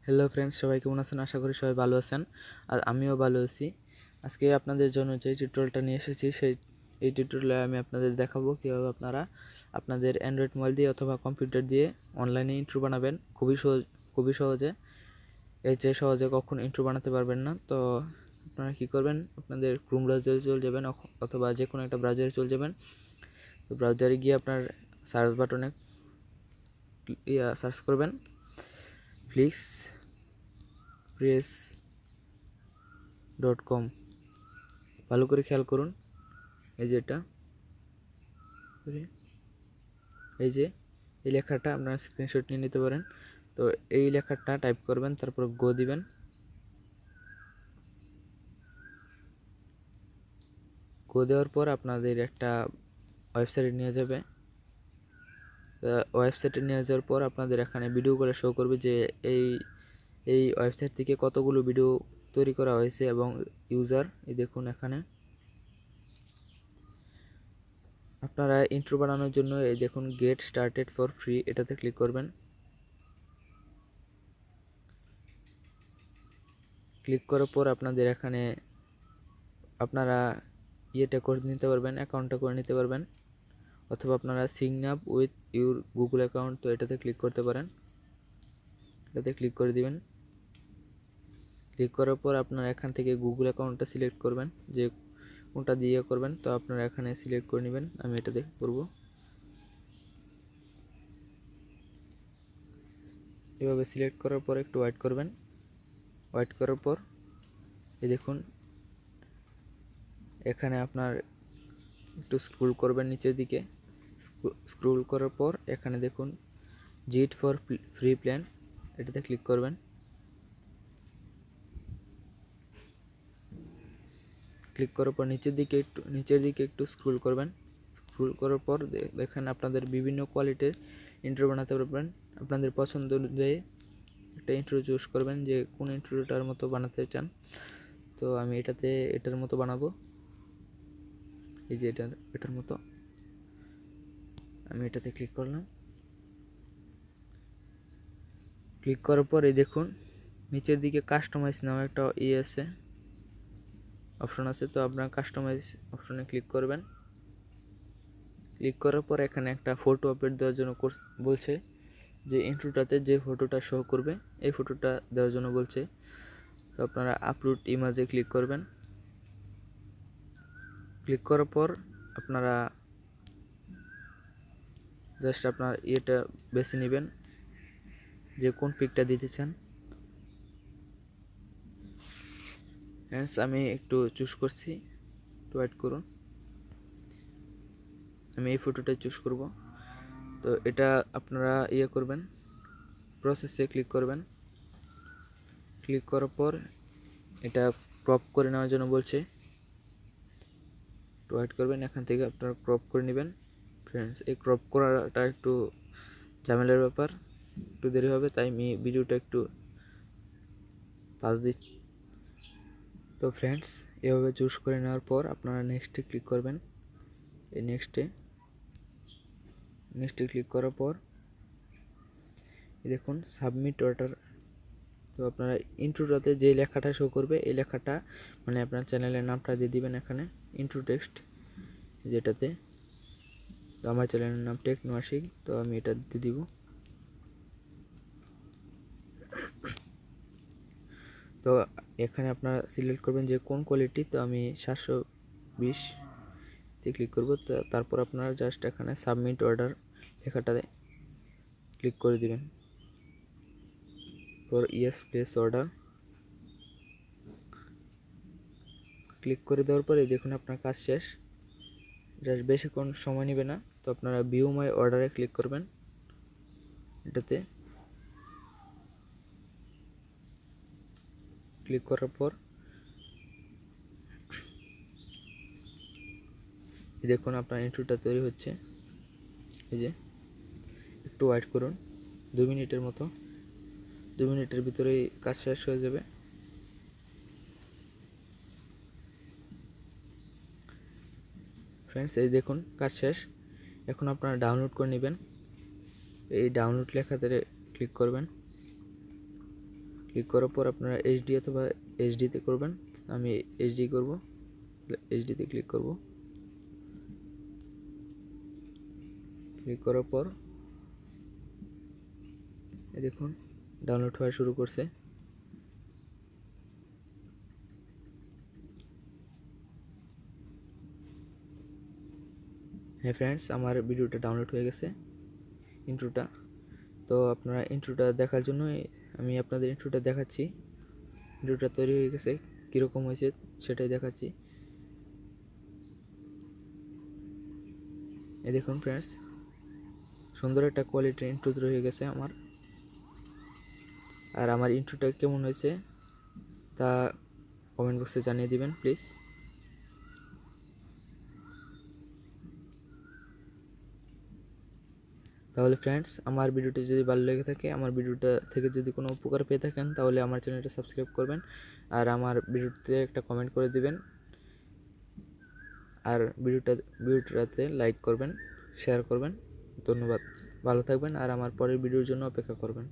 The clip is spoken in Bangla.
হ্যালো ফ্রেন্ডস, সবাই কেমন আছেন? আশা করি সবাই ভালো আছেন, আর আমিও ভালো আছি। আজকে আপনাদের জন্য যে টিউটোরিয়ালটা নিয়ে এসেছি এই টিউটোরিয়ালে আমি আপনাদের দেখাবো কীভাবে আপনারা আপনাদের অ্যান্ড্রয়েড মোবাইল দিয়ে অথবা কম্পিউটার দিয়ে অনলাইনে ইন্ট্রো বানাবেন খুবই সহজে। এই যে সহজে কখন ইন্ট্রো বানাতে পারবেন না। তো আপনারা কী করবেন, আপনাদের ক্রোম ব্রাউজারে চলে যাবেন অথবা যে কোনো একটা ব্রাউজারে চলে যাবেন। তো ব্রাউজারে গিয়ে আপনার সার্চ বাটনে সার্চ করবেন flixpress.com। ভালো করে খেয়াল করুন, এই যে এটা, এই যে এই লেখাটা আপনারা স্ক্রিনশট নিয়ে নিতে পারেন। তো এই লেখাটা টাইপ করবেন, তারপর গো দিবেন। গো দেওয়ার পর আপনাদের একটা ওয়েবসাইটে নিয়ে যাবে। ওয়েবসাইটে নিয়ে যাওয়ার পর আপনাদের এখানে ভিডিওগুলো শো করবে যে এই এই ওয়েবসাইট থেকে কতগুলো ভিডিও তৈরি করা হয়েছে এবং ইউজার, এই দেখুন এখানে আপনারা ইন্ট্রো বানানোর জন্য এই দেখুন গেট স্টার্টেড ফর ফ্রি, এটাতে ক্লিক করবেন। ক্লিক করার পর আপনাদের এখানে আপনারা ইয়েটা করে নিতে পারবেন, অ্যাকাউন্টটা করে নিতে পারবেন, অথবা আপনারা sign up with your Google account, তো এটাতে ক্লিক করতে পারেন। এটাতে ক্লিক করে দিবেন। ক্লিক করার পর আপনারা এখান থেকে গুগল অ্যাকাউন্টটা সিলেক্ট করবেন, যে কোনটা দিয়ে করবেন। তো আপনারা এখানে সিলেক্ট করে নেবেন, আমি এটাতে করব। এভাবে সিলেক্ট করার পর একটু ওয়েট করবেন। ওয়েট করার পর এই দেখুন এখানে আপনার একটু স্ক্রল করবেন নিচের দিকে। স্ক্রল করার পর এখানে দেখুন জিট ফর ফ্রি প্ল্যান, এটাতে ক্লিক করবেন। ক্লিক করার পর নিচের দিকে একটু স্ক্রল করবেন। স্ক্রল করার পর দেখেন আপনাদের বিভিন্ন কোয়ালিটির ইন্ট্রো বানাতে পারবেন। আপনাদের পছন্দ অনুযায়ী একটা ইন্ট্রো চুজ করবেন যে কোন ইন্ট্রোটার মতো বানাতে চান। তো আমি এটার মতো বানাবো, এই যে এটার মতো। আমি এটাতে ক্লিক করলাম। ক্লিক করার পর এই দেখুন নিচের দিকে কাস্টমাইজ নামে একটা আছে, অপশন আছে। তো আপনার কাস্টমাইজ অপশনে ক্লিক করবেন। ক্লিক করার পর এখানে একটা ফটো আপলোড দেওয়ার জন্য বলছে যে ইন্ট্রোটাতে যে ফটোটা শো করবে এই ফটোটা দেওয়ার জন্য বলছে। তো আপনারা আপলোড ইমেজে ক্লিক করবেন। ক্লিক করার পর আপনারা জাস্ট আপনার ইয়েটা বেছে নেবেন যে কোন পিকটা দিতে চান। ফ্রেন্ডস, আমি একটু চুজ করছি, একটু ওয়েট করুন। আমি এই ফটোটা চুজ করব। তো এটা আপনারা করবেন, প্রসেসে ক্লিক করবেন। ক্লিক করার পর এটা ক্রপ করে নেওয়ার জন্য বলছে, একটু ওয়েট করবেন। এখান থেকে আপনারা ক্রপ করে নেবেন। ফ্রেন্ডস, এই ক্রপ করাটা একটু ঝামেলার ব্যাপার, একটু দেরি হবে, তাই আমি ভিডিওটা একটু পাস দিচ্ছি। তো ফ্রেন্ডস, এভাবে চুজ করে নেওয়ার পর আপনারা নেক্সটে ক্লিক করবেন। এই নেক্সটে ক্লিক করার পর দেখুন সাবমিট অর্ডার। তো আপনারা ইন্ট্রোটাতে যে লেখাটা শো করবে এই লেখাটা মানে আপনার চ্যানেলের নামটা দিয়ে দিবেন এখানে, ইন্ট্রো টেক্সট যেটাতে। তো আমার চ্যানেলের নাম টেকনোআশিক, তো আমি এটা দিয়ে দিব। তো এখানে আপনারা সিলেক্ট করবেন যে কোন কোয়ালিটি। তো আমি 720-তে ক্লিক করব। তো তারপর আপনারা জাস্ট এখানে সাবমিট অর্ডার লেখাটাতে ক্লিক করে দিবেন। For yes place order click করে দেওয়ার পরে দেখুন আপনার কাজ শেষ, জাস্ট বেশিক্ষণ সময় নেবে না। তো আপনারা ভিউ মাই অর্ডারে ক্লিক করবেন। এটাতে ক্লিক করার পর দেখুন আপনার ইন্ট্রোটা তৈরি হচ্ছে। এই যে একটু ওয়েট করুন 2 মিনিটের মতো, 2 মিনিটের ভিতরেই কাজ শেষ হয়ে যাবে। ফ্রেন্ডস, এই দেখুন কাজ শেষ। এখন আপনারা ডাউনলোড করে নেবেন। এই ডাউনলোড লেখাতে ক্লিক করবেন। ক্লিক করার পর আপনারা এইচডি অথবা এইচডিতে করবেন। আমি এইচডি করব, এইচডিতে ক্লিক করব। ক্লিক করার পর এই দেখুন ডাউনলোড হওয়া শুরু করছে। হ্যাঁ ফ্রেন্ডস, আমার ভিডিওটা ডাউনলোড হয়ে গেছে, ইন্ট্রোটা। তো আপনারা ইন্ট্রোটা দেখার জন্য আমি আপনাদের ইন্ট্রোটা দেখাচ্ছি। ইন্ট্রোটা তৈরি হয়ে গেছে, কীরকম হয়েছে সেটাই দেখাচ্ছি। এই দেখুন ফ্রেন্ডস, সুন্দর একটা কোয়ালিটির ইন্ট্রো তৈরি হয়ে গেছে আমার। আর আমার ইন্ট্রোটা কেমন হয়েছে তা কমেন্ট বক্সে জানিয়ে দিবেন প্লিজ। তাহলে ফ্রেন্ডস, আমার ভিডিওটি যদি ভালো লেগে থাকে, আমার ভিডিওটা থেকে যদি কোনো উপকার পেয়ে থাকেন, তাহলে আমার চ্যানেলটা সাবস্ক্রাইব করবেন আর আমার ভিডিওতে একটা কমেন্ট করে দিবেন। আর ভিডিওটাতে লাইক করবেন, শেয়ার করবেন। ধন্যবাদ, ভালো থাকবেন আর আমার পরের ভিডিওর জন্য অপেক্ষা করবেন।